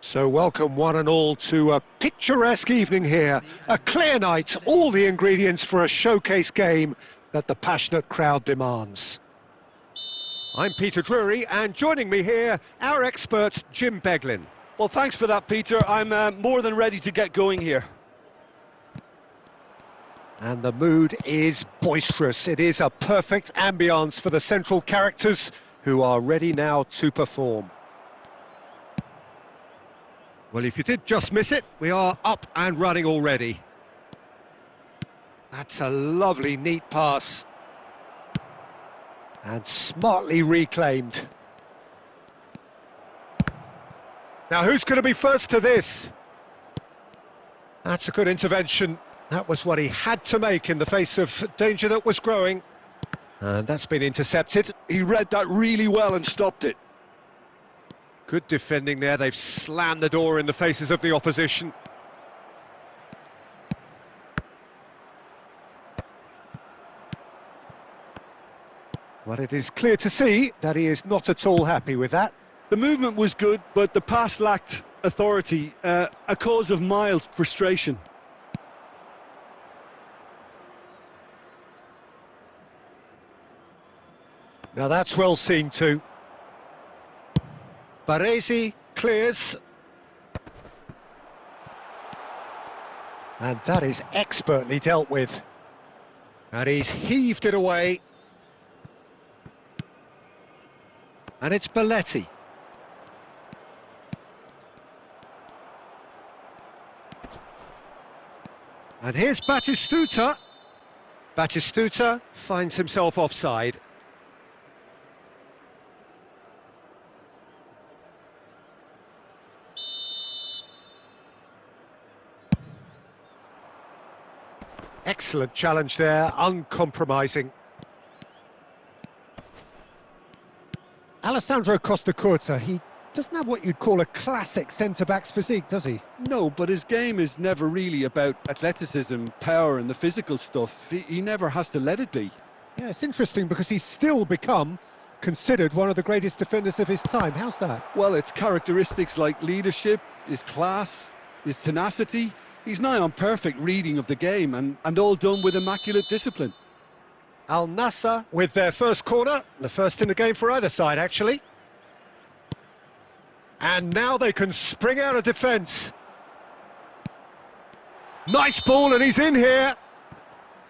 So welcome one and all to a picturesque evening here, a clear night, all the ingredients for a showcase game that the passionate crowd demands. I'm Peter Drury, and joining me here, our expert Jim Beglin. Well, thanks for that, Peter. I'm more than ready to get going here. And the mood is boisterous. It is a perfect ambience for the central characters who are ready now to perform. Well, if you did just miss it, we are up and running already. That's a lovely, neat pass. And smartly reclaimed. Now, who's going to be first to this? That's a good intervention. That was what he had to make in the face of danger that was growing. And that's been intercepted. He read that really well and stopped it. Good defending there. They've slammed the door in the faces of the opposition. Well, it is clear to see that he is not at all happy with that. The movement was good, but the pass lacked authority, a cause of mild frustration. Now that's well seen too. Baresi clears. And that is expertly dealt with. And he's heaved it away. And it's Belletti. And here's Batistuta. Batistuta finds himself offside. Excellent challenge there, uncompromising. Alessandro Costacurta, he doesn't have what you'd call a classic centre-back's physique, does he? No, but his game is never really about athleticism, power and the physical stuff. He never has to let it be. Yeah, it's interesting because he's still become considered one of the greatest defenders of his time. How's that? Well, it's characteristics like leadership, his class, his tenacity. He's nigh on perfect reading of the game and all done with immaculate discipline. Al Nassr with their first corner, the first in the game for either side, actually. And now they can spring out of defence. Nice ball, and he's in here.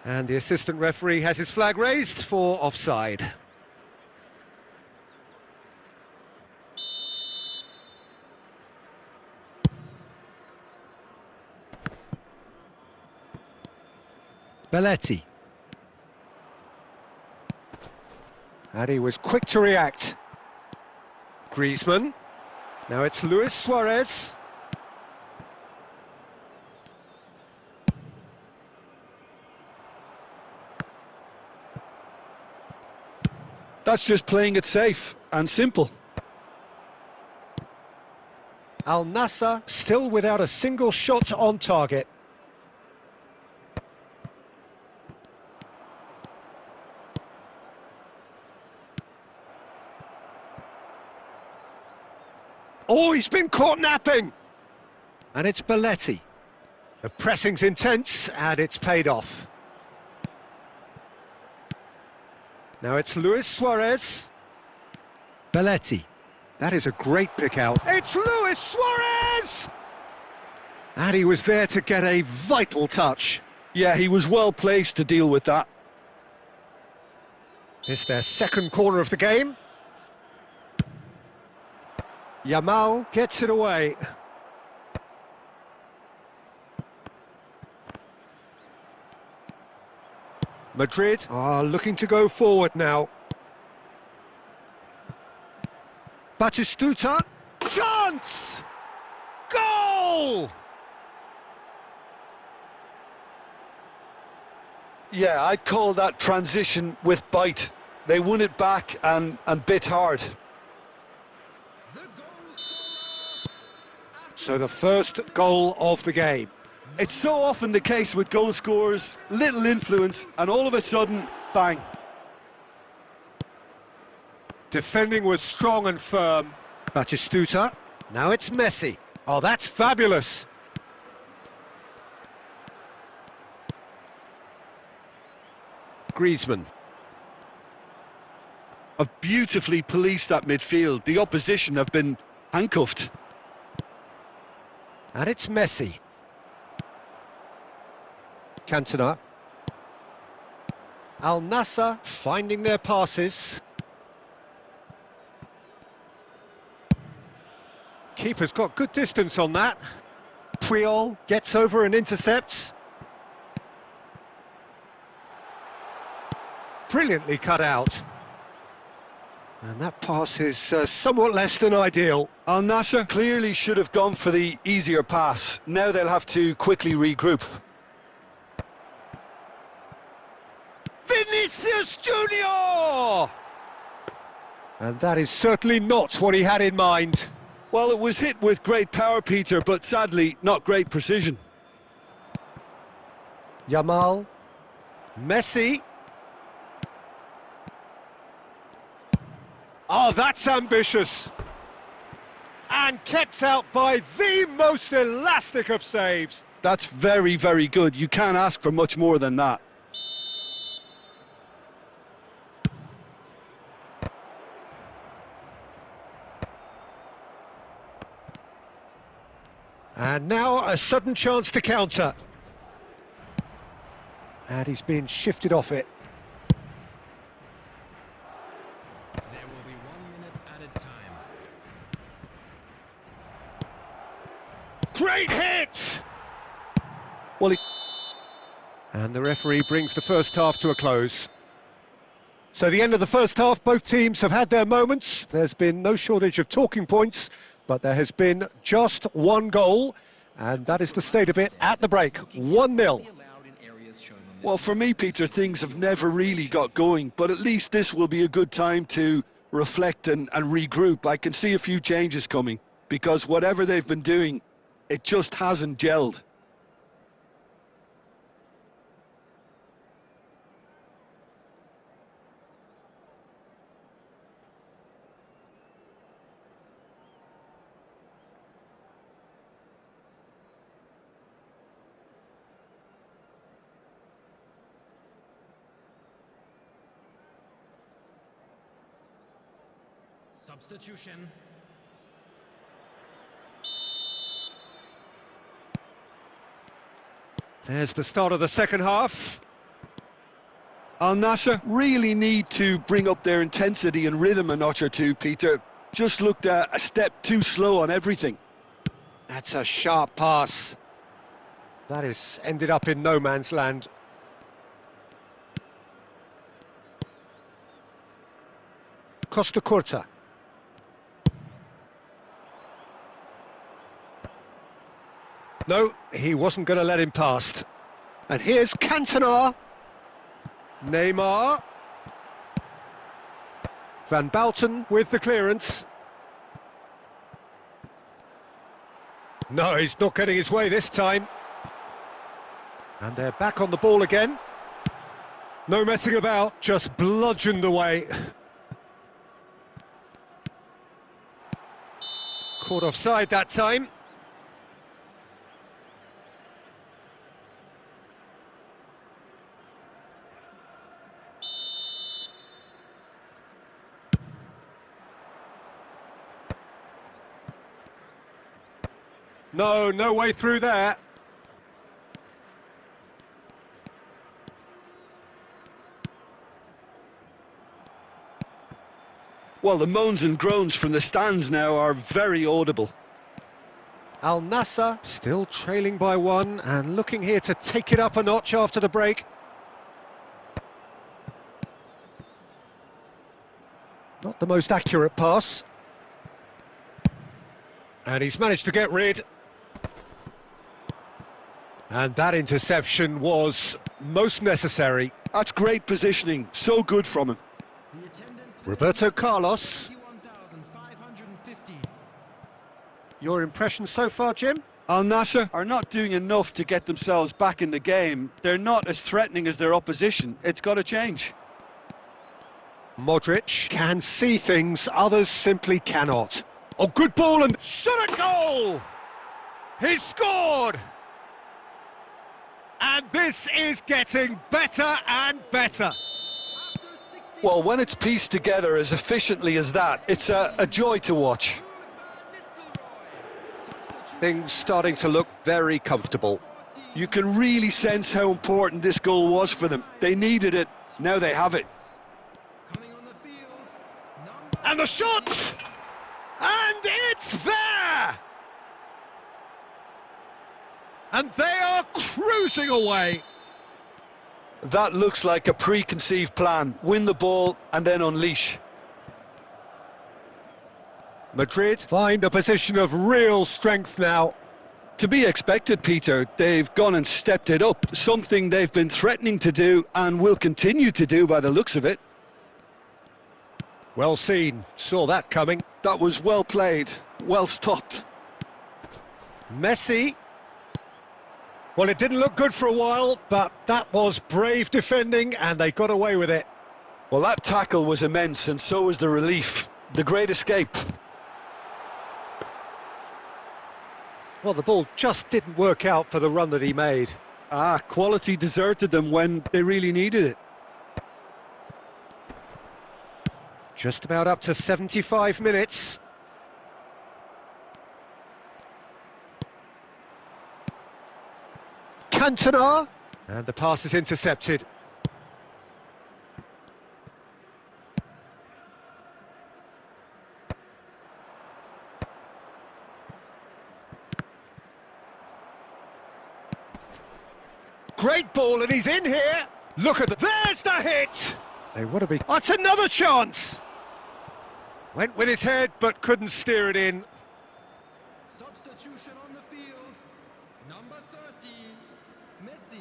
And the assistant referee has his flag raised for offside. Belletti. And he was quick to react. Griezmann. Now it's Luis Suarez. That's just playing it safe and simple. Al Nassr still without a single shot on target. Oh, he's been caught napping! And it's Belletti. The pressing's intense, and it's paid off. Now it's Luis Suarez. Belletti. That is a great pick out. It's Luis Suarez! And he was there to get a vital touch. Yeah, he was well placed to deal with that. It's their second corner of the game. Yamal gets it away. Madrid are looking to go forward now. Batistuta, chance! Goal! Yeah, I'd call that transition with bite. They won it back and bit hard. So the first goal of the game. It's so often the case with goal scorers, little influence, and all of a sudden, bang. Defending was strong and firm. Batistuta. Now it's Messi. Oh, that's fabulous. Griezmann. Have beautifully policed that midfield. The opposition have been handcuffed. And it's Messi. Cantona. Al Nassr finding their passes. Keeper's got good distance on that. Puyol gets over and intercepts. Brilliantly cut out. And that pass is somewhat less than ideal. Al Nassr clearly should have gone for the easier pass. Now they'll have to quickly regroup. Vinicius Junior! And that is certainly not what he had in mind. Well, it was hit with great power, Peter, but sadly not great precision. Yamal. Messi. Oh, that's ambitious. And kept out by the most elastic of saves. That's very, very good. You can't ask for much more than that. And now a sudden chance to counter. And he's been shifted off it. There will be 1 minute added time. Great hit! Well, And the referee brings the first half to a close. So the end of the first half, both teams have had their moments. There's been no shortage of talking points, but there has been just one goal, and that is the state of it at the break, 1-0. well, for me, Peter, things have never really got going, but at least this will be a good time to reflect and regroup. I can see a few changes coming, because whatever they've been doing, it just hasn't gelled. Substitution. There's the start of the second half. Al Nassr really need to bring up their intensity and rhythm a notch or two, Peter. Just looked a step too slow on everything. That's a sharp pass. That is ended up in no man's land. Costa Curta. No, he wasn't going to let him past. And here's Cantona. Neymar. Van Bouten with the clearance. No, he's not getting his way this time. And they're back on the ball again. No messing about, just bludgeoned away. Caught offside that time. No, no way through there. Well, the moans and groans from the stands now are very audible. Al Nassr still trailing by one and looking here to take it up a notch after the break. Not the most accurate pass. And he's managed to get rid. And that interception was most necessary. That's great positioning, so good from him. Roberto Carlos. Your impression so far, Jim? Al Nassr are not doing enough to get themselves back in the game. They're not as threatening as their opposition. It's got to change. Modric can see things others simply cannot. Oh, good ball and shot a goal! He's scored! And this is getting better and better. Well, when it's pieced together as efficiently as that, it's a joy to watch. Things starting to look very comfortable. You can really sense how important this goal was for them. They needed it, now they have it. And the shot! And it's there! And they are cruising away. That looks like a preconceived plan. Win the ball and then unleash. Madrid find a position of real strength now. To be expected, Peter. They've gone and stepped it up. Something they've been threatening to do and will continue to do by the looks of it. Well seen. Saw that coming. That was well played. Well stopped. Messi. Well, it didn't look good for a while, but that was brave defending and they got away with it. Well, that tackle was immense and so was the relief. The great escape. Well, the ball just didn't work out for the run that he made. Quality deserted them when they really needed it. Just about up to 75 minutes. Cantona. And the pass is intercepted. Great ball, and he's in here. Look at the... There's the hit! They want to be... Oh, it's another chance! Went with his head, but couldn't steer it in. Substitution on the field. Number 30, Messi.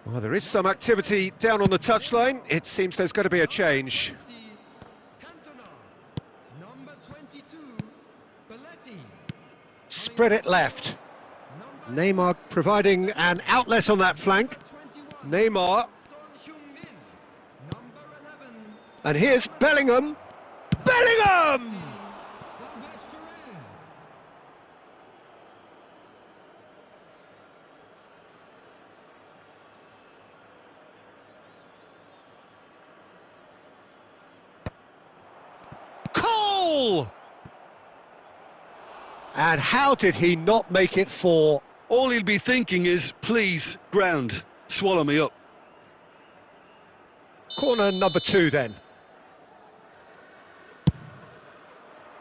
Well, there is some activity down on the touchline. It seems there's going to be a change. Cantona. Number 22, Belletti. Spread it left. Neymar providing an outlet on that flank. Neymar. And here's Bellingham. Bellingham! Cole! And how did he not make it four? All he'll be thinking is, please, ground, swallow me up. Corner number 2 then.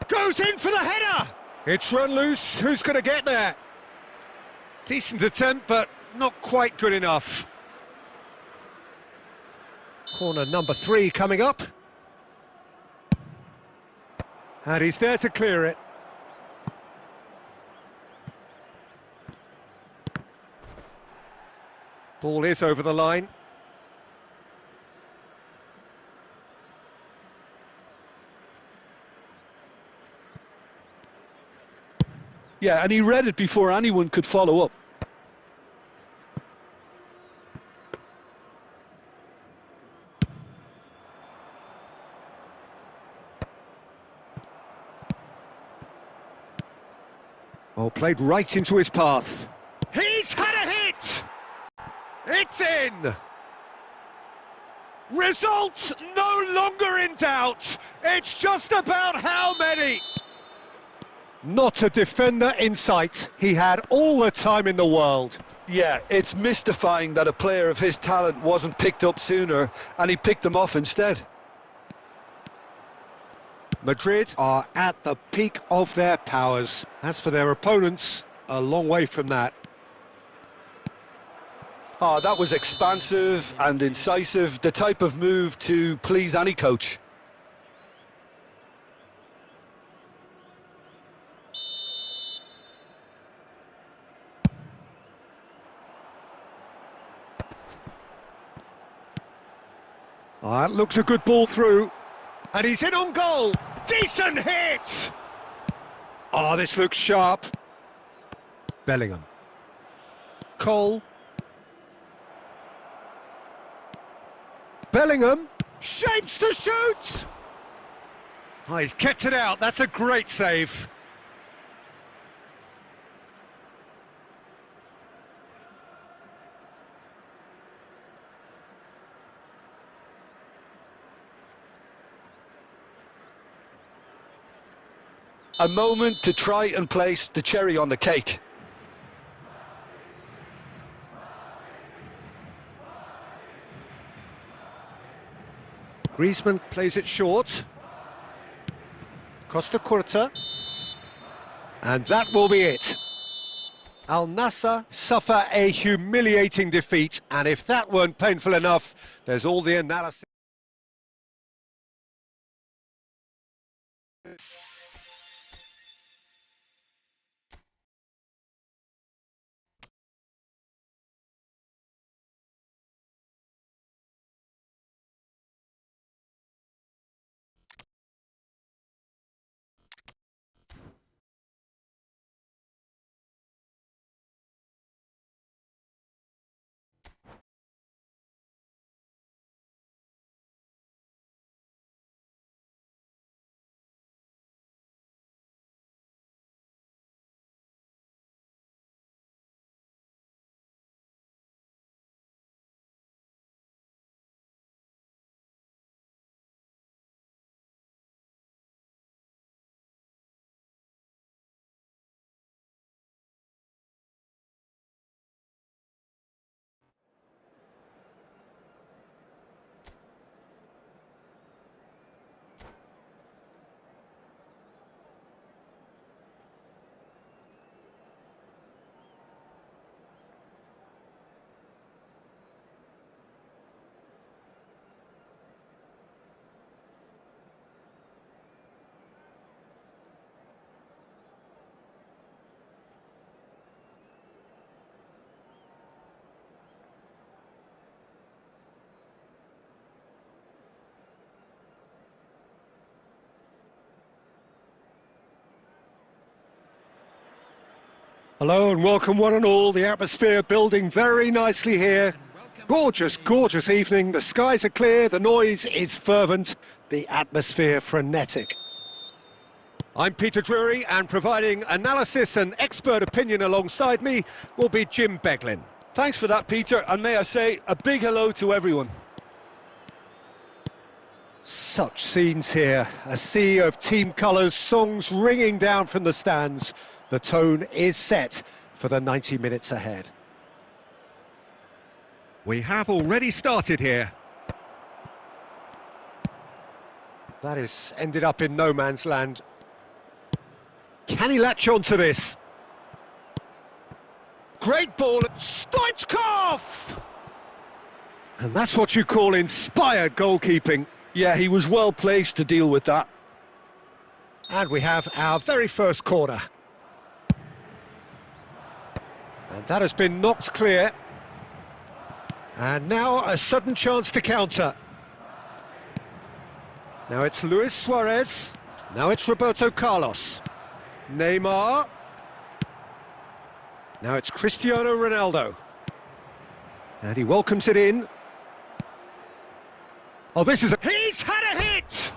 Goes in for the header! It's run loose, who's going to get there? Decent attempt, but not quite good enough. Corner number 3 coming up. And he's there to clear it. Ball is over the line. Yeah, and he read it before anyone could follow up. Oh, played right into his path. He's had a hit! It's in! Results no longer in doubt. It's just about how many. Not a defender in sight. He had all the time in the world. Yeah, it's mystifying that a player of his talent wasn't picked up sooner, and he picked them off instead. Madrid are at the peak of their powers. As for their opponents, a long way from that. Oh, that was expansive and incisive, the type of move to please any coach. Oh, that looks a good ball through. And he's in on goal. Decent hit! Oh, this looks sharp. Bellingham. Cole. Bellingham shapes to shoot! Oh, he's kept it out. That's a great save. A moment to try and place the cherry on the cake. Griezmann plays it short. Costa Curta. And that will be it. Al Nassr suffer a humiliating defeat, and if that weren't painful enough, there's all the analysis. Hello and welcome one and all. The atmosphere building very nicely here. Gorgeous, gorgeous evening. The skies are clear, the noise is fervent, the atmosphere frenetic. I'm Peter Drury, and providing analysis and expert opinion alongside me will be Jim Beglin. Thanks for that, Peter, and may I say a big hello to everyone. Such scenes here, a sea of team colours, songs ringing down from the stands. The tone is set for the 90 minutes ahead. We have already started here. That is ended up in no man's land. Can he latch on to this? Great ball, Stoichkov! And that's what you call inspired goalkeeping. Yeah, he was well placed to deal with that. And we have our very first corner. And that has been knocked clear. And now a sudden chance to counter. Now it's Luis Suarez. Now it's Roberto Carlos. Neymar. Now it's Cristiano Ronaldo. And he welcomes it in. Oh, this is He's had a hit!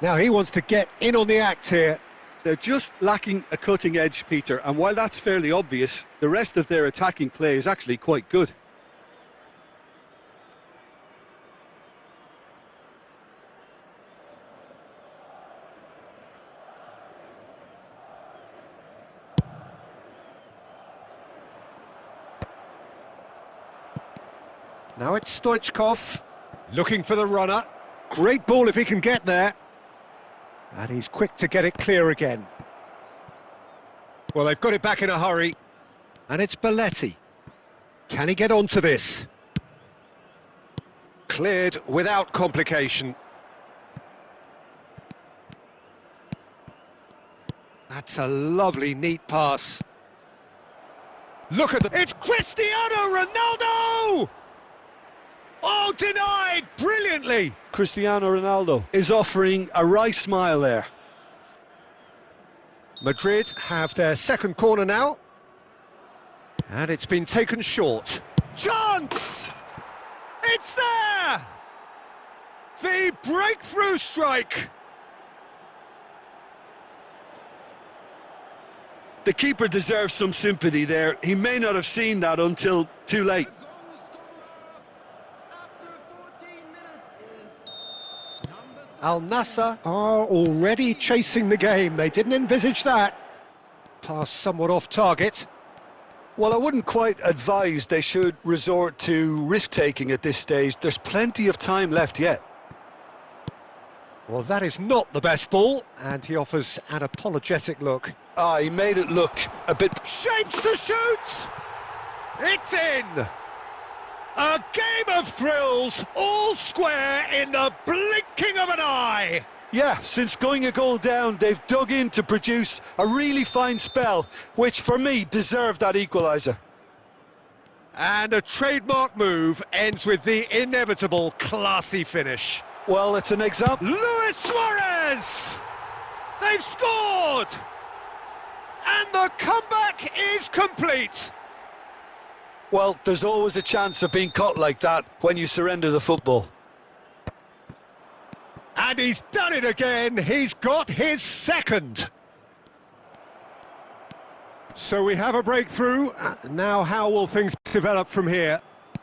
Now he wants to get in on the act here. They're just lacking a cutting edge, Peter, and while that's fairly obvious, the rest of their attacking play is actually quite good. Now it's Stoichkov, looking for the runner. Great ball if he can get there. And he's quick to get it clear again. Well, they've got it back in a hurry. And it's Belletti. Can he get onto this? Cleared without complication. That's a lovely, neat pass. Look at the... It's Cristiano Ronaldo! Oh, denied brilliantly! Cristiano Ronaldo is offering a right smile there. Madrid have their second corner now. And it's been taken short. Chance! It's there! The breakthrough strike! The keeper deserves some sympathy there. He may not have seen that until too late. Al Nassr are already chasing the game. They didn't envisage that. Pass somewhat off target. Well, I wouldn't quite advise they should resort to risk-taking at this stage. There's plenty of time left yet. Well, that is not the best ball, and he offers an apologetic look. He made it look a bit... Shapes to shoot! It's in! A game of thrills, all square in the blinking of an eye! Yeah, since going a goal down, they've dug in to produce a really fine spell, which for me deserved that equaliser. And a trademark move ends with the inevitable classy finish. Well, it's an example. Luis Suarez! They've scored! And the comeback is complete! Well, there's always a chance of being caught like that when you surrender the football. And he's done it again. He's got his second. So we have a breakthrough. Now how will things develop from here?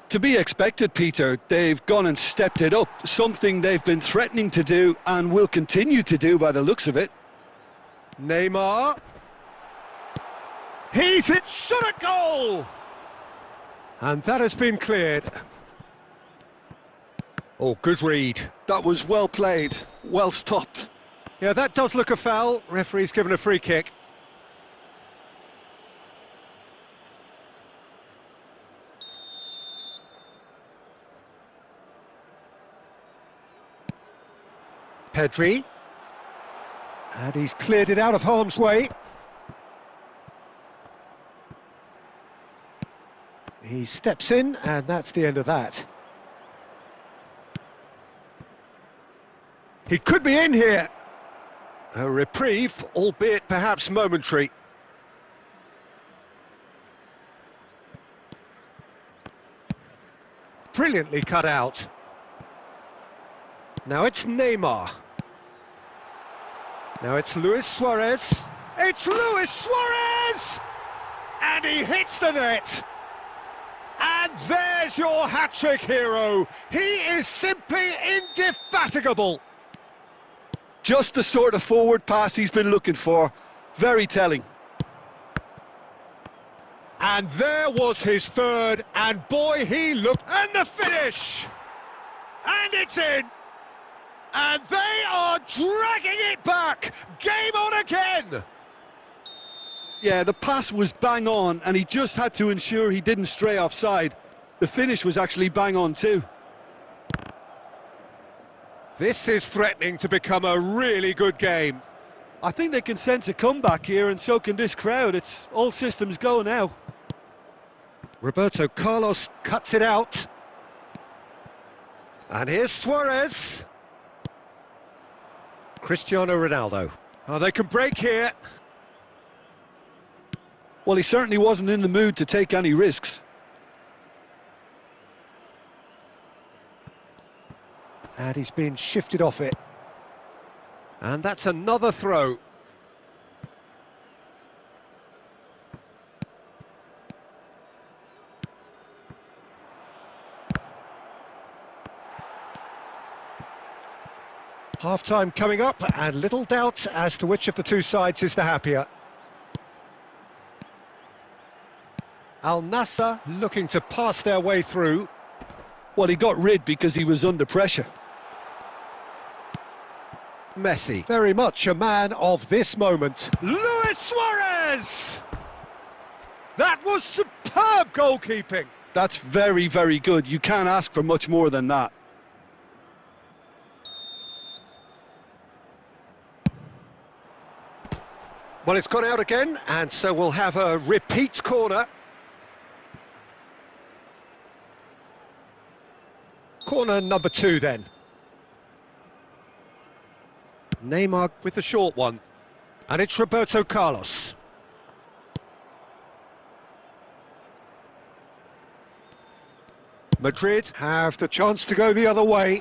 To be expected, Peter. They've gone and stepped it up. Something they've been threatening to do and will continue to do by the looks of it. Neymar. He's hit. Shot a goal! And that has been cleared. Oh, good read. That was well played, well stopped. Yeah, that does look a foul. Referee's given a free kick. Pedri. And he's cleared it out of harm's way. He steps in, and that's the end of that. He could be in here. A reprieve, albeit perhaps momentary. Brilliantly cut out. Now it's Neymar. Now it's Luis Suarez. It's Luis Suarez! And he hits the net. And there's your hat-trick hero. He is simply indefatigable. Just the sort of forward pass he's been looking for. Very telling. And there was his third, and boy, he looked... And the finish! And it's in! And they are dragging it back! Game on again! Yeah, the pass was bang on, and he just had to ensure he didn't stray offside. The finish was actually bang on too. This is threatening to become a really good game. I think they can sense a comeback here, and so can this crowd. It's all systems go now. Roberto Carlos cuts it out. And here's Suarez. Cristiano Ronaldo. Oh, they can break here. Well, he certainly wasn't in the mood to take any risks. And he's been shifted off it. And that's another throw. Half-time coming up, and little doubt as to which of the two sides is the happier. Al Nassr looking to pass their way through. Well, he got rid because he was under pressure. Messi, very much a man of this moment. Luis Suarez! That was superb goalkeeping. That's very, very good. You can't ask for much more than that. Well, it's gone out again, and so we'll have a repeat corner. Corner number 2 then. Neymar with the short one. And it's Roberto Carlos. Madrid have the chance to go the other way.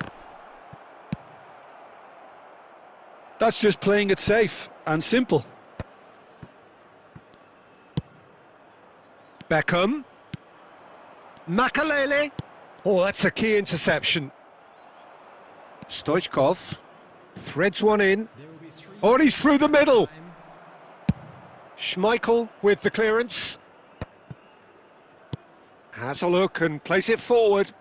That's just playing it safe and simple. Beckham. Makalele. Oh, that's a key interception. Stoichkov threads one in. Oh, and he's through the middle. Schmeichel with the clearance. Has a look and plays it forward.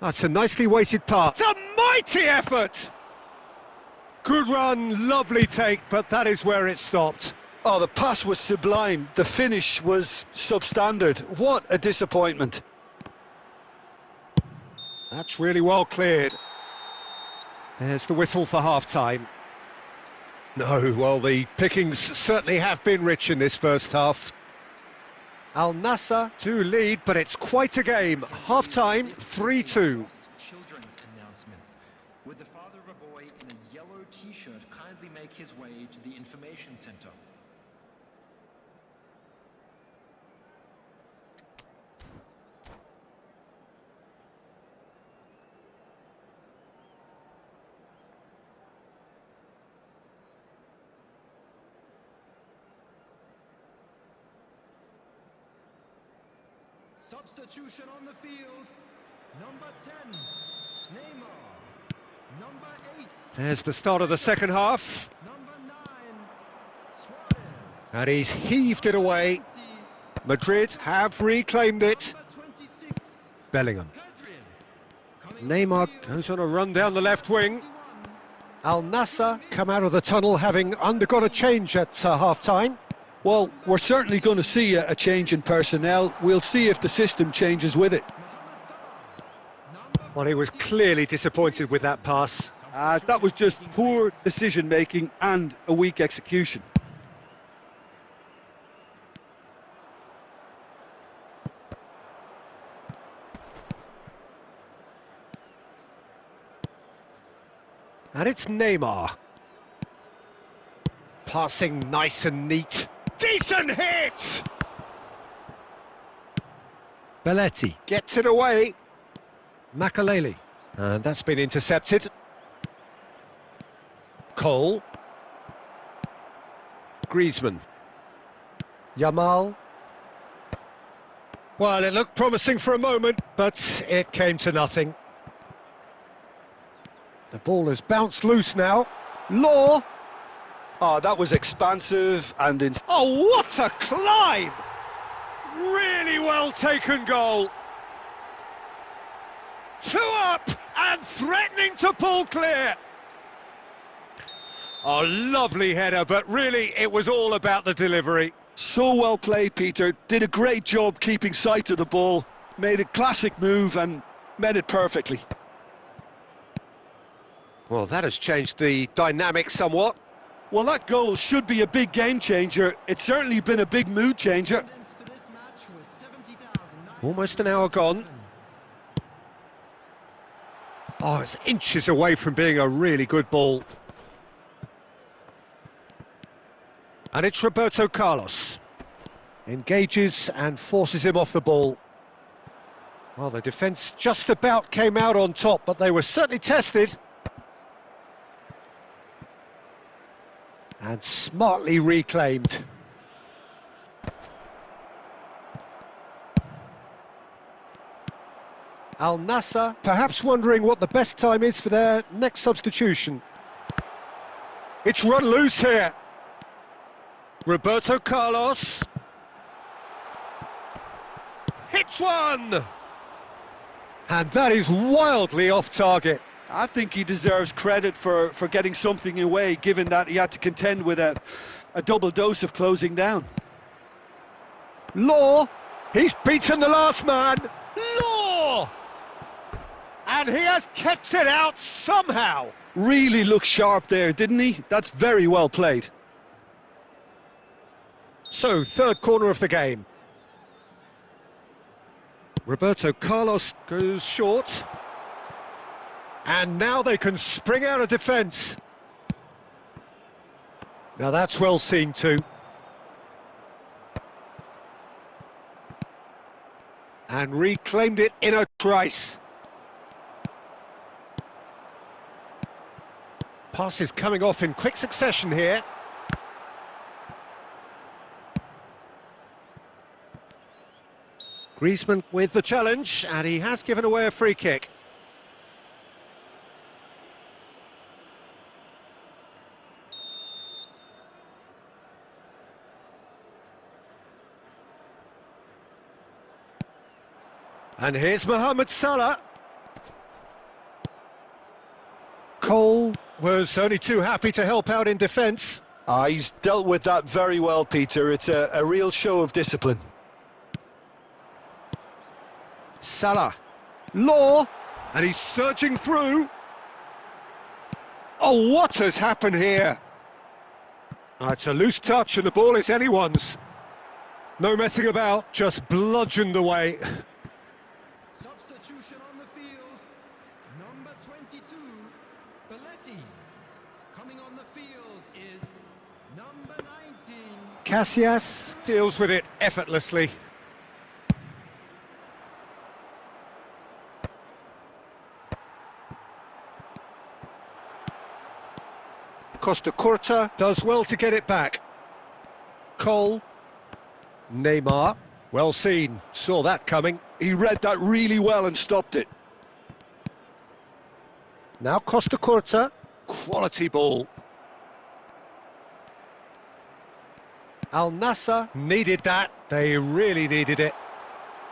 That's a nicely weighted pass. It's a mighty effort! Good run, lovely take, but that is where it stopped. Oh, the pass was sublime. The finish was substandard. What a disappointment. That's really well cleared. There's the whistle for half-time. No, well, the pickings certainly have been rich in this first half. Al Nassr to lead, but it's quite a game. Half-time, 3-2. Children's announcement. Would the father of a boy in a yellow t-shirt kindly make his way to the information center? Substitution on the field. Number 10, Neymar. Number 8. There's the start of the second half. Number 9, Suarez. And he's heaved it away. Madrid have reclaimed it. Number 26, Bellingham. Adrian. Neymar goes on a run down the left wing. Al Nassr come out of the tunnel having undergone a change at half-time. Well, we're certainly going to see a change in personnel. We'll see if the system changes with it. Well, he was clearly disappointed with that pass. That was just poor decision-making and a weak execution. And it's Neymar. Passing nice and neat. Decent hit! Belletti gets it away. Makalele. And that's been intercepted. Cole. Griezmann. Yamal. Well, it looked promising for a moment, but it came to nothing. The ball has bounced loose now. Law. Oh, that was expansive and... Oh, what a climb! Really well taken goal. 2 up and threatening to pull clear. Oh, lovely header, but really it was all about the delivery. So well played, Peter. Did a great job keeping sight of the ball. Made a classic move and met it perfectly. Well, that has changed the dynamic somewhat. Well, that goal should be a big game changer. It's certainly been a big mood changer. Almost an hour gone. Oh, it's inches away from being a really good ball. And it's Roberto Carlos. Engages and forces him off the ball. Well, the defence just about came out on top, but they were certainly tested. And smartly reclaimed. Al Nassr perhaps wondering what the best time is for their next substitution. It's run loose here. Roberto Carlos. Hits one! And that is wildly off target. I think he deserves credit for getting something away, given that he had to contend with a double dose of closing down. Law, he's beaten the last man. Law! And he has kept it out somehow. Really looked sharp there, didn't he? That's very well played. So, third corner of the game. Roberto Carlos goes short. And now they can spring out of defence. Now that's well seen too. And reclaimed it in a trice. Passes coming off in quick succession here. Griezmann with the challenge, and he has given away a free kick. And here's Mohamed Salah. Cole was only too happy to help out in defence. He's dealt with that very well, Peter. It's a real show of discipline. Salah. Law. And he's surging through. Oh, what has happened here? It's a loose touch and the ball is anyone's. No messing about, just bludgeoned away. Substitution on the field. Number 22, Belletti. Coming on the field is number 19. Casillas deals with it effortlessly. Costa Curta does well to get it back. Cole. Neymar. Well seen. Saw that coming. He read that really well and stopped it. Now Costa Curta. Quality ball. Al Nassr needed that. They really needed it.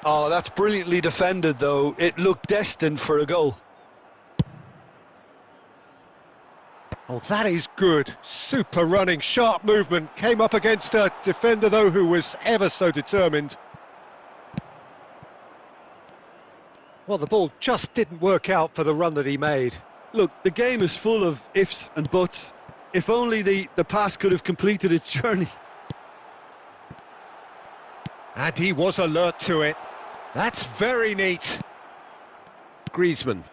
Oh, that's brilliantly defended, though. It looked destined for a goal. Oh, that is good. Super running, sharp movement. Came up against a defender, though, who was ever so determined. Well, the ball just didn't work out for the run that he made. Look, the game is full of ifs and buts. If only the pass could have completed its journey. And he was alert to it. That's very neat. Griezmann.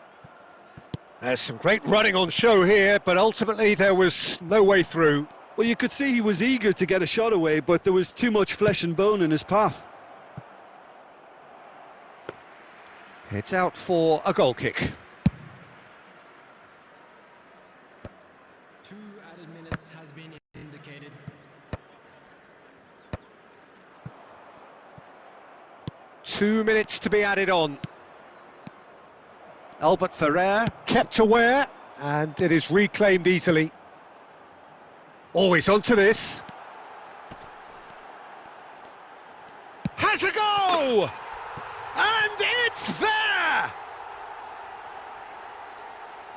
There's some great running on show here, but ultimately there was no way through. Well, you could see he was eager to get a shot away, but there was too much flesh and bone in his path. It's out for a goal kick. 2 added minutes has been indicated. Two minutes to be added on. Albert Ferrer kept aware, and it is reclaimed easily. Always onto this. Has a go! And it's there!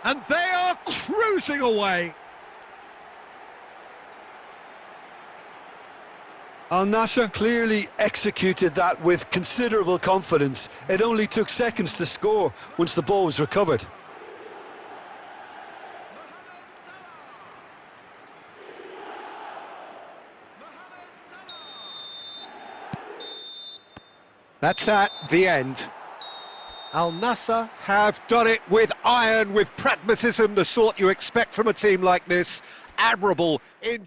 And they are cruising away. Al Nassr clearly executed that with considerable confidence. It only took seconds to score once the ball was recovered. That's that, the end. Al Nassr have done it with iron, with pragmatism, the sort you expect from a team like this. Admirable in...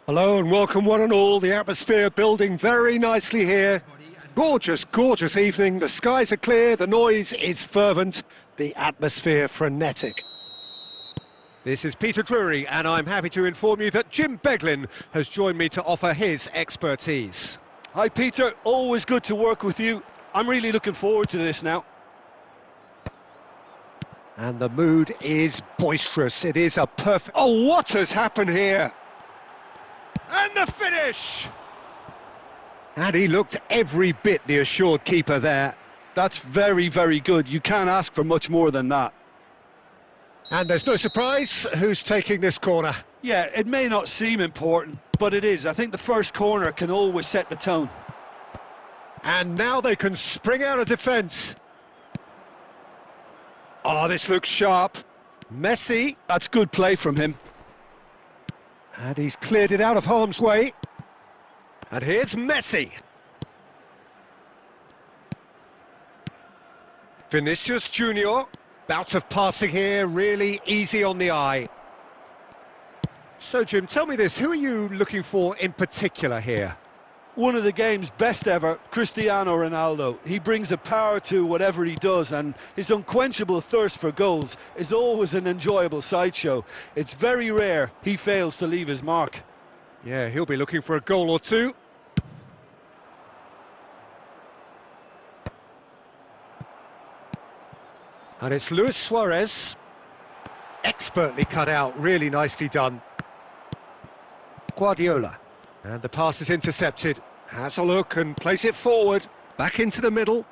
Hello and welcome one and all, the atmosphere building very nicely here. Gorgeous, gorgeous evening, the skies are clear, the noise is fervent, the atmosphere frenetic. This is Peter Drury and I'm happy to inform you that Jim Beglin has joined me to offer his expertise. Hi Peter, always good to work with you. I'm really looking forward to this now. And the mood is boisterous, it is a perfect... Oh, what has happened here? And the finish! And he looked every bit the assured keeper there. That's very, very good. You can't ask for much more than that. And there's no surprise who's taking this corner. Yeah, it may not seem important, but it is. I think the first corner can always set the tone. And now they can spring out of defence. Oh, this looks sharp. Messi. That's good play from him. And he's cleared it out of harm's way. And here's Messi. Vinicius Junior. Bout of passing here, really easy on the eye. So, Jim, tell me this, who are you looking for in particular here? One of the game's best ever, Cristiano Ronaldo. He brings a power to whatever he does, and his unquenchable thirst for goals is always an enjoyable sideshow. It's very rare he fails to leave his mark. Yeah, he'll be looking for a goal or two. And it's Luis Suarez. Expertly cut out, really nicely done. Guardiola. And the pass is intercepted. Has a look and plays it forward. Back into the middle.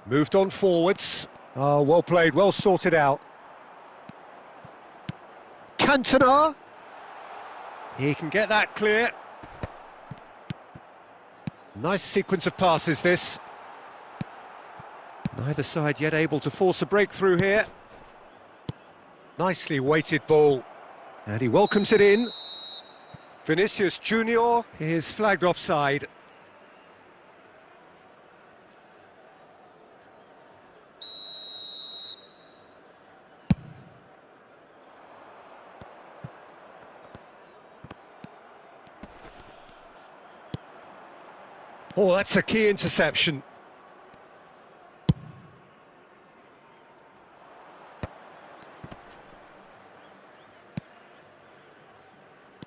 Moved on forwards. Oh, well played, well sorted out. Cantona. He can get that clear. Nice sequence of passes, this. Neither side yet able to force a breakthrough here. Nicely weighted ball. And he welcomes it in. Vinicius Junior is flagged offside. Oh, that's a key interception.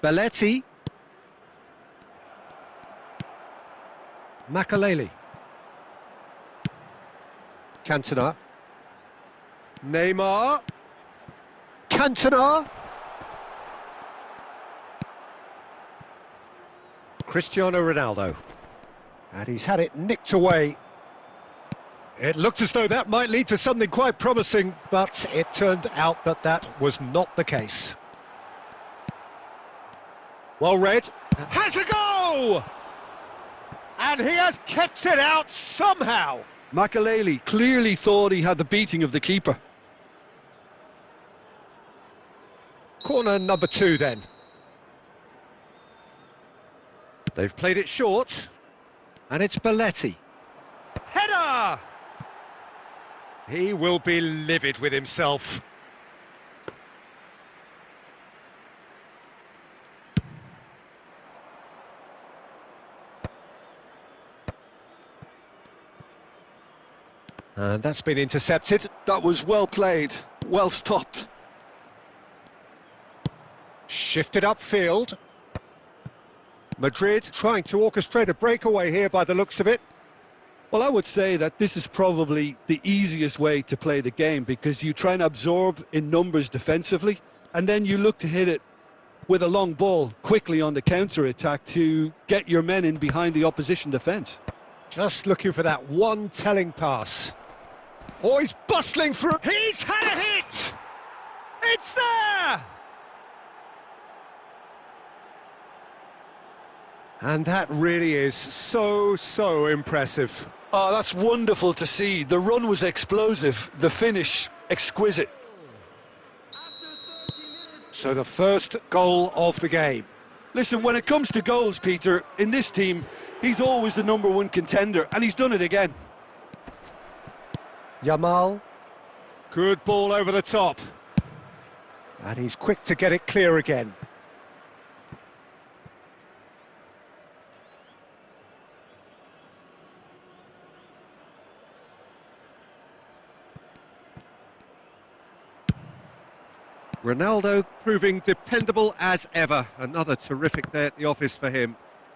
Belletti. Makaleli. Cantona. Neymar. Cantona. Cristiano Ronaldo. And he's had it nicked away. It looked as though that might lead to something quite promising, but it turned out that that was not the case. Well read. Has a go! And he has kept it out somehow. Makaleli clearly thought he had the beating of the keeper. Corner number 2 then. They've played it short. And it's Belletti. Header! He will be livid with himself. And that's been intercepted. That was well played, well stopped. Shifted upfield. Madrid trying to orchestrate a breakaway here by the looks of it. Well, I would say that this is probably the easiest way to play the game, because you try and absorb in numbers defensively, and then you look to hit it with a long ball quickly on the counter-attack to get your men in behind the opposition defence. Just looking for that one telling pass. Oh, he's bustling through. He's had a hit! It's there! And that really is so impressive. Oh, that's wonderful to see. The run was explosive, the finish exquisite. So the first goal of the game. Listen, when it comes to goals, Peter, in this team, he's always the #1 contender, and he's done it again. Yamal. Good ball over the top. And he's quick to get it clear again. Ronaldo proving dependable as ever. Another terrific day at the office for him.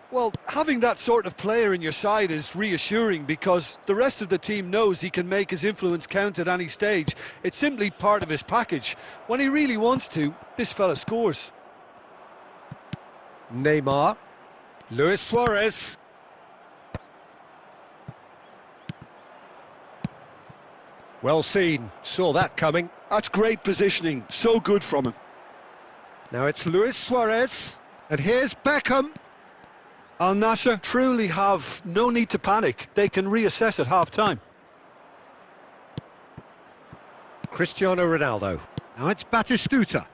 Well, having that sort of player in your side is reassuring, because the rest of the team knows he can make his influence count at any stage. It's simply part of his package. When he really wants to, this fella scores. Neymar. Luis Suarez. Well seen, saw that coming. That's great positioning, so good from him. Now it's Luis Suarez, and here's Beckham. Al Nassr truly have no need to panic. They can reassess at half-time. Cristiano Ronaldo. Now it's Batistuta.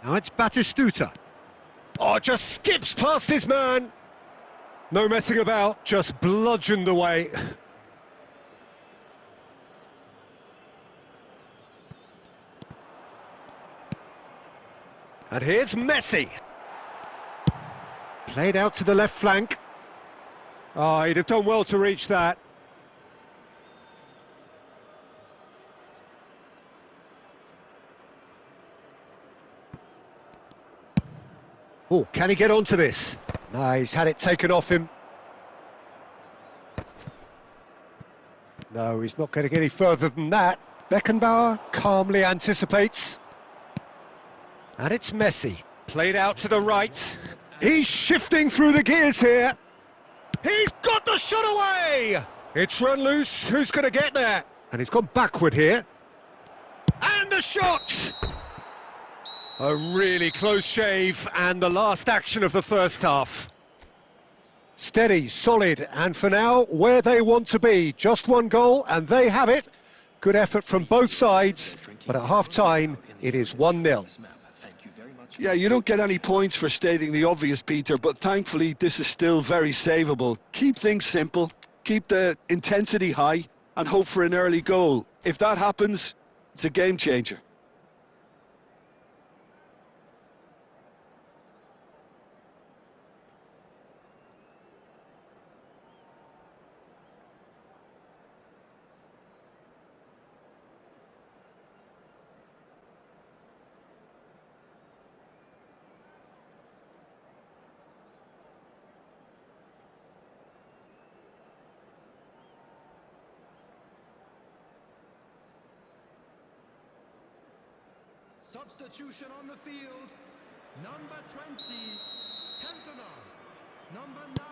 Now it's Batistuta. Oh, just skips past his man. No messing about, just bludgeoned away. And here's Messi. Played out to the left flank. Oh, he'd have done well to reach that. Oh, can he get onto this? No, he's had it taken off him. No, he's not getting any further than that. Beckenbauer calmly anticipates. And it's Messi. Played out to the right. He's shifting through the gears here. He's got the shot away! It's run loose. Who's going to get there? And he's gone backward here. And the shot! A really close shave, and the last action of the first half. Steady, solid, and for now, where they want to be. Just one goal, and they have it. Good effort from both sides, but at half-time, it is 1-0. Yeah, you don't get any points for stating the obvious, Peter, but thankfully this is still very savable. Keep things simple, keep the intensity high, and hope for an early goal. If that happens, it's a game changer. Substitution on the field, number 20, Cantona. Number 9.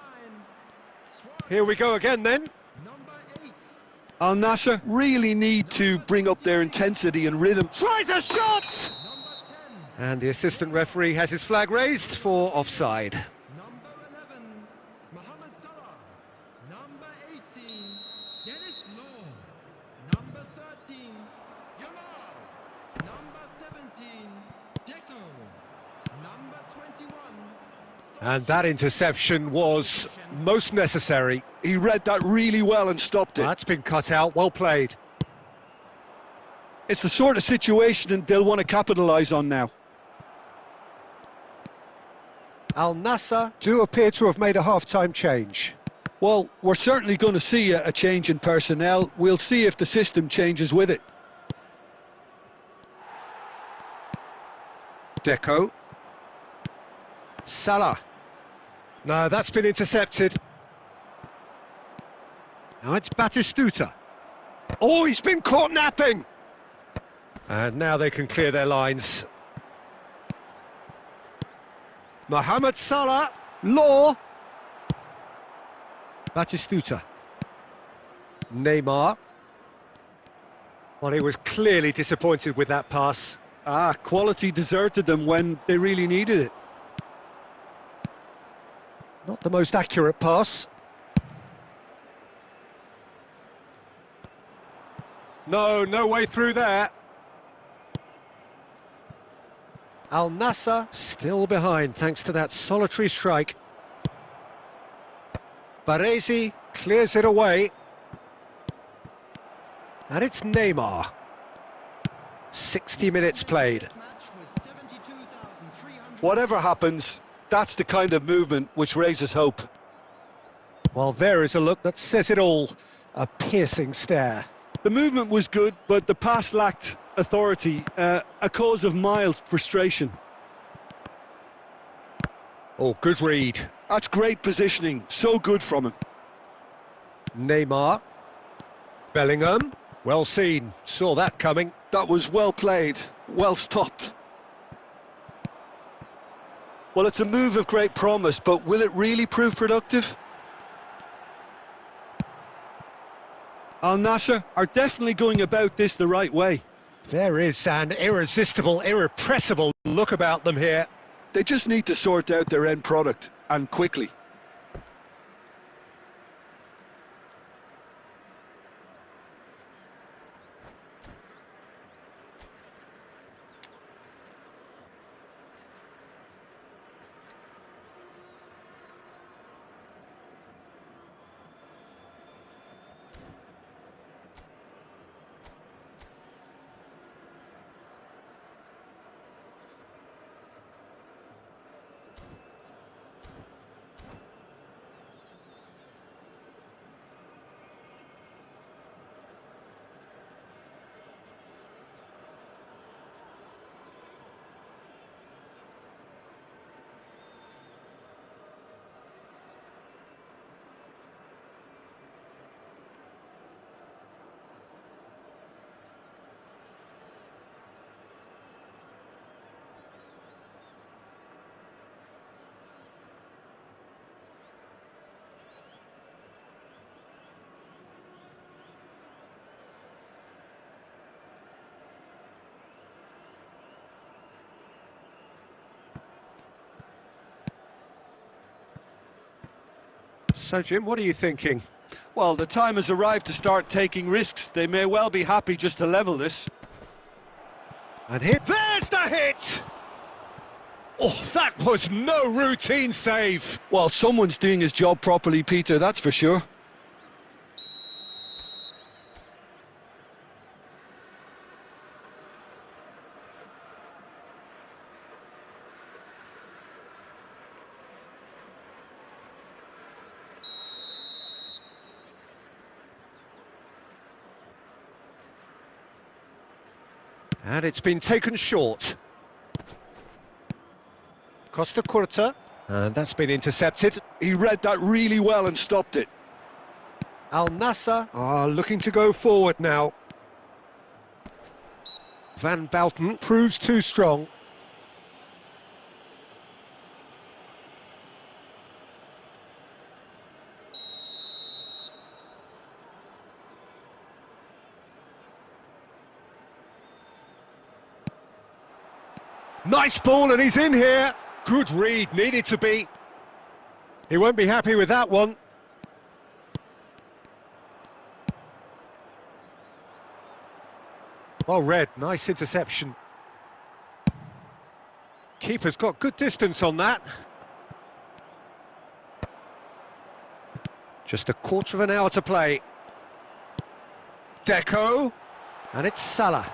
Suarez. Here we go again then. Number 8. Al Nassr really need to bring up their intensity and rhythm. Tries a shot! Number 10. And the assistant referee has his flag raised for offside. Number 11. Mohamed Salah. Number 18. Dennis Law. Number 13. Yamal. Number 17. Deco. Number 21. And that interception was most necessary. He read that really well and stopped it. That's been cut out, well played. It's the sort of situation that they'll want to capitalise on now. Al Nassr do appear to have made a half-time change. Well, we're certainly going to see a change in personnel. We'll see if the system changes with it. Deco. Salah. No, that's been intercepted. Now it's Batistuta. Oh, he's been caught napping! And now they can clear their lines. Mohamed Salah. Law. Batistuta. Neymar. Well, he was clearly disappointed with that pass. Quality deserted them when they really needed it. Not the most accurate pass. No way through there. Al Nassr still behind thanks to that solitary strike. Baresi clears it away. And it's Neymar. 60 minutes played. This match was 72,300. Whatever happens, that's the kind of movement which raises hope. Well, there is a look that says it all. A piercing stare. The movement was good, but the pass lacked authority, a cause of mild frustration. Oh, good read. That's great positioning, so good from him. Neymar. Bellingham. Well seen. Saw that coming. That was well played, well stopped. Well, it's a move of great promise, but will it really prove productive? Al Nassr are definitely going about this the right way. There is an irresistible, irrepressible look about them here. They just need to sort out their end product, and quickly. So, Jim, what are you thinking? Well, the time has arrived to start taking risks. They may well be happy just to level this. And hit. There's the hit! Oh, that was no routine save. Well, someone's doing his job properly, Peter, that's for sure. And it's been taken short. Costa Curta. And that's been intercepted. He read that really well and stopped it. Al Nassr are looking to go forward now. Van Bouten proves too strong. Nice ball, and he's in here. Good read, needed to be. He won't be happy with that one. Well read, nice interception. Keeper's got good distance on that. Just a quarter of an hour to play. Deco, and it's Salah.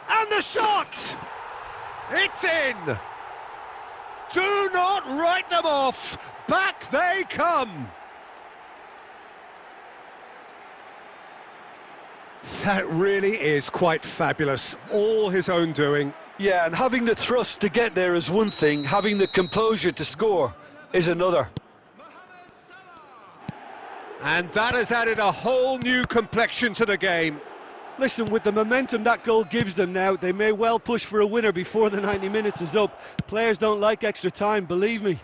And the shot! It's in! Do not write them off! Back they come! That really is quite fabulous, all his own doing. Yeah, and having the thrust to get there is one thing, having the composure to score is another. And that has added a whole new complexion to the game. Listen, with the momentum that goal gives them now, they may well push for a winner before the 90 minutes is up. Players don't like extra time, believe me.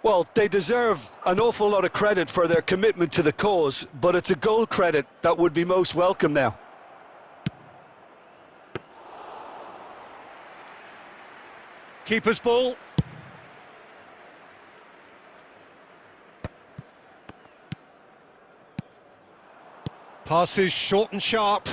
Well, they deserve an awful lot of credit for their commitment to the cause, but it's a goal credit that would be most welcome now. Keeper's ball. Passes short and sharp.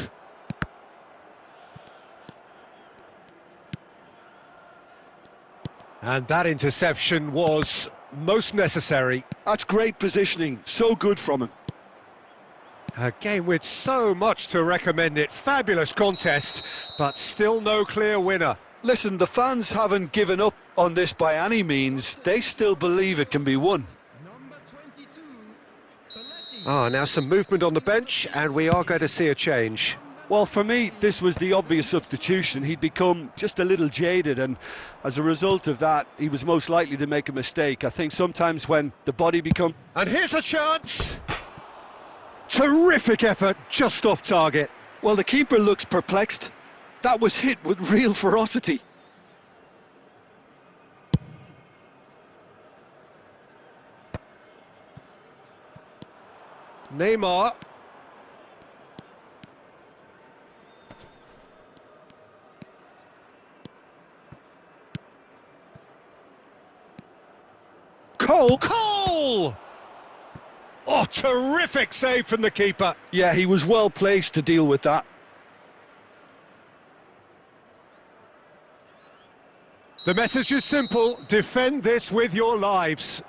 And that interception was most necessary. That's great positioning, so good from him. A game with so much to recommend it. Fabulous contest, but still no clear winner. Listen, the fans haven't given up on this by any means. They still believe it can be won. Number 22, Belletti. Ah, now some movement on the bench, and we are going to see a change. Well, for me, this was the obvious substitution. He'd become just a little jaded, and as a result of that, he was most likely to make a mistake. I think sometimes when the body becomes... And here's a chance! Terrific effort, just off target. Well, the keeper looks perplexed. That was hit with real ferocity. Neymar. Cole! Oh, terrific save from the keeper. Yeah, he was well placed to deal with that. The message is simple, defend this with your lives.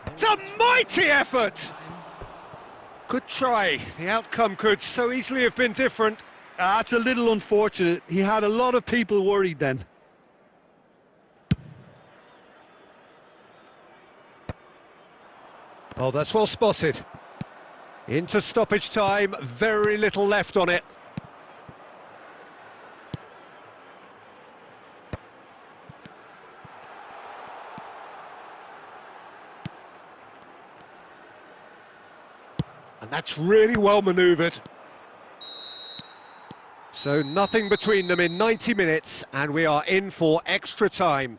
It's a mighty effort! Good try, the outcome could so easily have been different. That's a little unfortunate. He had a lot of people worried then. Oh, that's well spotted. Into stoppage time, very little left on it. And that's really well manoeuvred. So nothing between them in 90 minutes, and we are in for extra time.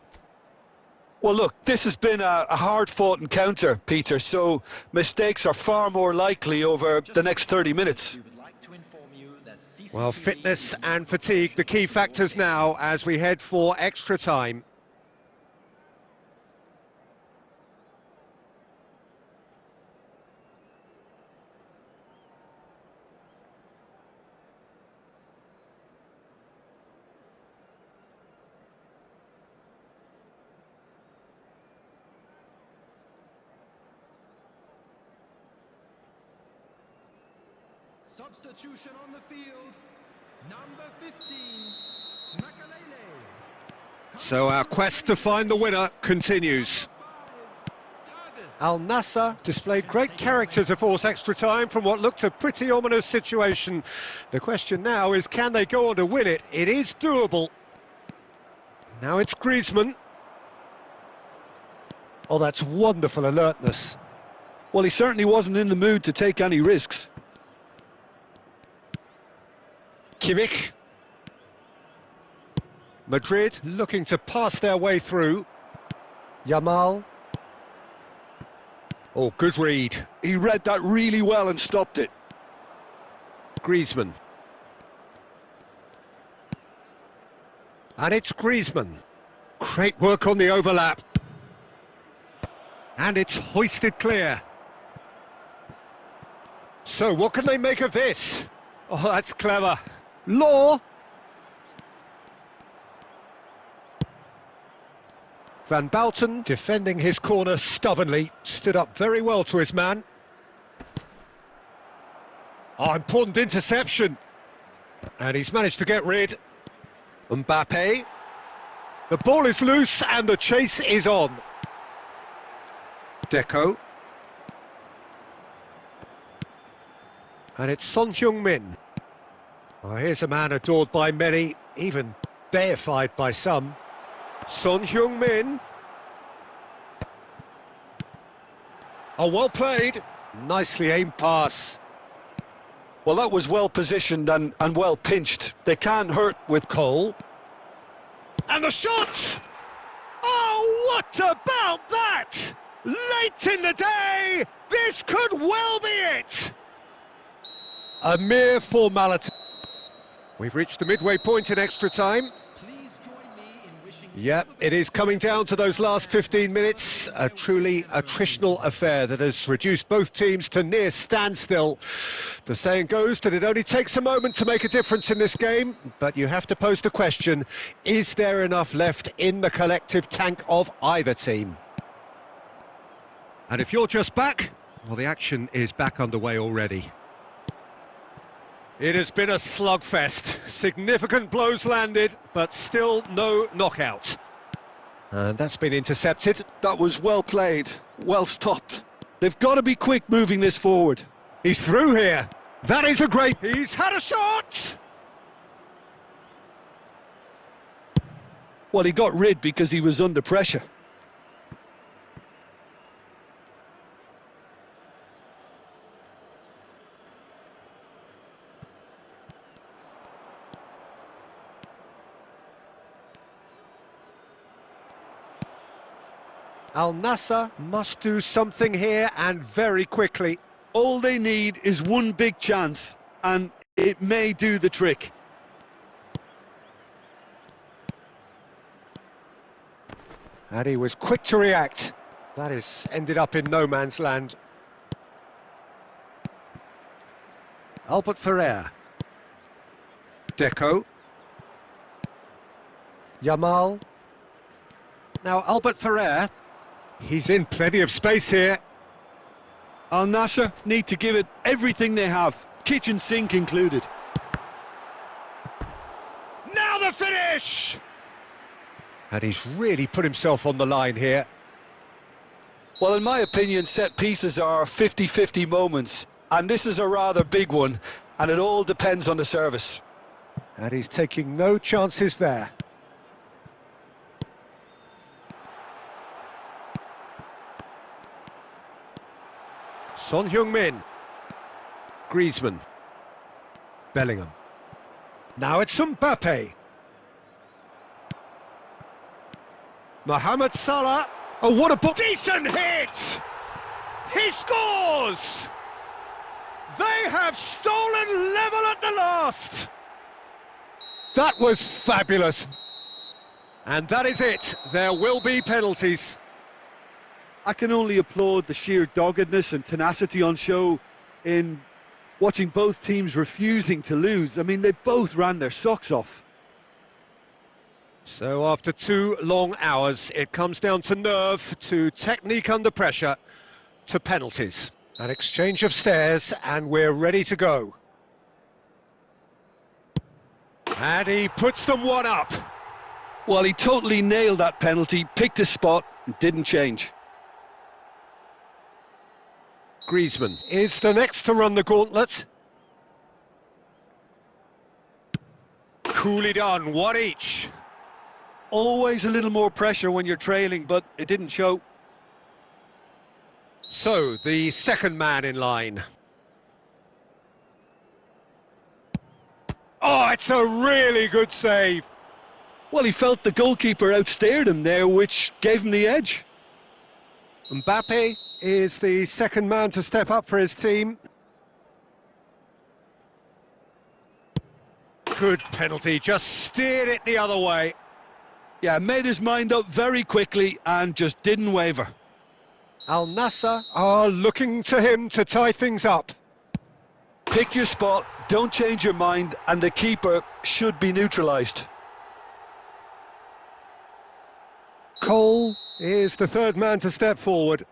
Well, look, this has been a hard-fought encounter, Peter, so mistakes are far more likely over the next 30 minutes. Well, fitness and fatigue, the key factors now as we head for extra time. Substitution on the field, number 15, Makalele. So our quest to find the winner continues. Al Nassr displayed great character to force extra time from what looked a pretty ominous situation. The question now is, can they go on to win it? It is doable. Now it's Griezmann. Oh, that's wonderful alertness. Well, he certainly wasn't in the mood to take any risks. Kimmich. Madrid looking to pass their way through. Yamal. Oh, good read. He read that really well and stopped it. Griezmann. And it's Griezmann. Great work on the overlap. And it's hoisted clear. So what can they make of this? Oh, that's clever. Law. Van Bouten, defending his corner stubbornly, stood up very well to his man. Oh, important interception. And he's managed to get rid. Mbappe. The ball is loose and the chase is on. Deco. And it's Son Heung-min. Oh, here's a man adored by many, even deified by some. Son Heung-min. Oh, well played. Nicely aimed pass. Well, that was well positioned and well pinched. They can't hurt with Cole. And the shot! Oh, what about that? Late in the day, this could well be it. A mere formality. We've reached the midway point in extra time. Please join me in wishing you Yep, all the it best. is coming down to those last 15 minutes. A truly attritional affair that has reduced both teams to near standstill. The saying goes that it only takes a moment to make a difference in this game, but you have to pose the question, is there enough left in the collective tank of either team? And if you're just back, well, the action is back underway already. It has been a slugfest. Significant blows landed, but still no knockout. And that's been intercepted. That was well played, well stopped. They've got to be quick moving this forward. He's through here. That is a great... He's had a shot! Well, he got rid because he was under pressure. Al Nassr must do something here, and very quickly. All they need is one big chance, and it may do the trick. And he was quick to react. That is ended up in no man's land. Albert Ferrer. Deco. Yamal. Now Albert Ferrer. He's in plenty of space here. Al Nassr need to give it everything they have, kitchen sink included. Now the finish! And he's really put himself on the line here. Well, in my opinion, set pieces are 50-50 moments, and this is a rather big one, and it all depends on the service. And he's taking no chances there. Son Heung-min. Griezmann. Bellingham. Now it's Mbappe. Mohamed Salah. Oh, what a decent hit! He scores! They have stolen level at the last! That was fabulous. And that is it. There will be penalties. I can only applaud the sheer doggedness and tenacity on show in watching both teams refusing to lose. I mean, they both ran their socks off. So after 2 long hours, it comes down to nerve, to technique under pressure, to penalties. An exchange of stares, and we're ready to go. And he puts them one up. Well, he totally nailed that penalty, picked his spot, and didn't change. Griezmann is the next to run the gauntlet. Coolly done, one each. Always a little more pressure when you're trailing, but it didn't show. So, the second man in line. Oh, it's a really good save. Well, he felt the goalkeeper outstared him there, which gave him the edge. Mbappe is the second man to step up for his team. Good penalty, just steered it the other way. Yeah, made his mind up very quickly and just didn't waver. Al Nassr are looking to him to tie things up. Pick your spot, don't change your mind, and the keeper should be neutralised. Cole is the third man to step forward.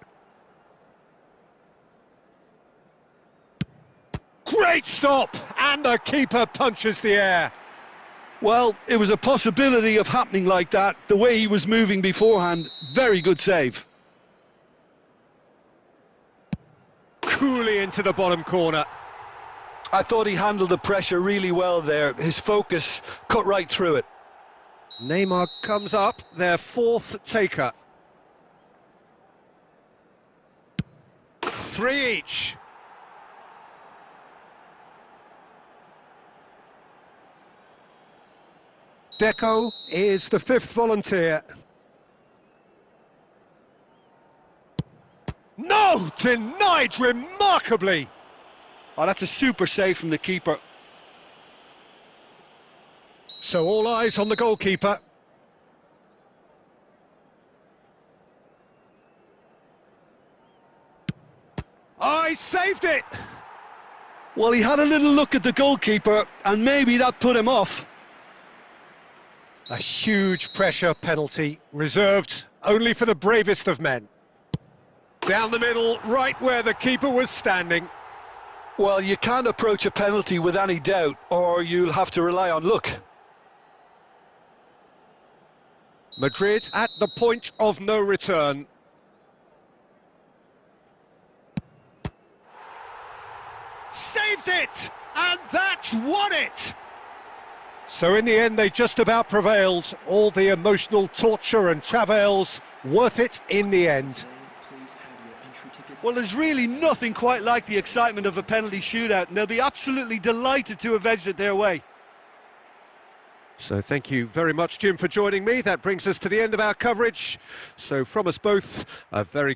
Great stop! And the keeper punches the air. Well, it was a possibility of happening like that. The way he was moving beforehand, very good save. Coolly into the bottom corner. I thought he handled the pressure really well there. His focus cut right through it. Neymar comes up, their fourth taker. 3 each. Deco is the fifth volunteer. No! Denied remarkably! Oh, that's a super save from the keeper. So all eyes on the goalkeeper. I saved it! Well, he had a little look at the goalkeeper, and maybe that put him off. A huge pressure penalty, reserved only for the bravest of men. Down the middle, right where the keeper was standing. Well, you can't approach a penalty with any doubt, or you'll have to rely on luck. Madrid at the point of no return. Saved it! And that's won it! So in the end, they just about prevailed. All the emotional torture and travails, worth it in the end. Well, there's really nothing quite like the excitement of a penalty shootout, and they'll be absolutely delighted to have edged it their way. So thank you very much, Jim, for joining me. That brings us to the end of our coverage. So from us both, a very